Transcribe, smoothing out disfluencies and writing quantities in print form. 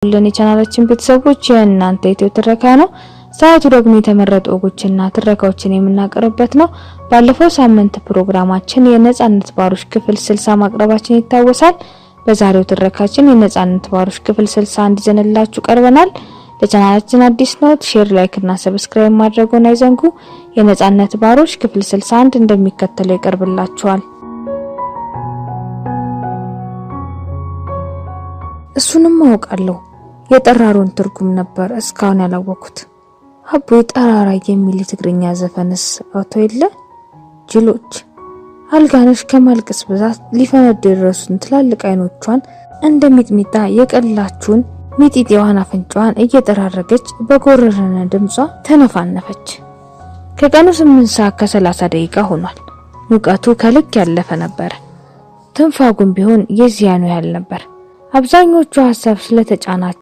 ይስጥልን የቻናላችን ቤተሰቦች የእናንተ ኢትዮ ትረካ ነው። ሰዓቱ ደግሞ የተመረጡ ወጎችና ትረካዎችን የምናቀርብበት ነው። ባለፈው ሳምንት ፕሮግራማችን የነጻነት ባሮች ክፍል 60 ማቅረባችን ይታወሳል። በዛሬው ትረካችን የነጻነት ባሮች ክፍል 61 ይዘንላችሁ ቀርበናል። ለቻናላችን አዲስ ነው ሼር፣ ላይክ እና ሰብስክራይብ ማድረግዎን አይዘንጉ። የነጻነት ባሮች ክፍል 61 እንደሚከተለው ይቀርብላችኋል። እሱንም አውቃለሁ የጠራሩን ትርጉም ነበር እስካሁን ያላወኩት። አቦ ጠራራ የሚል ትግርኛ ዘፈንስ አውቶ የለ ጅሎች። አልጋነሽ ከማልቀስ ብዛት ሊፈነዱ የደረሱን ትላልቅ አይኖቿን እንደሚጥሚጣ የቀላችውን ሚጢጢዋን አፍንጫዋን እየጠራረገች በጎረረነ ድምጿ ተነፋነፈች። ከቀኑ 8 ሰዓት ከ30 ደቂቃ ሆኗል። ሙቀቱ ከልክ ያለፈ ነበር። ትንፋጉም ቢሆን የዚያኑ ያህል ነበር። አብዛኞቹ ሐሳብ ስለተጫናቸው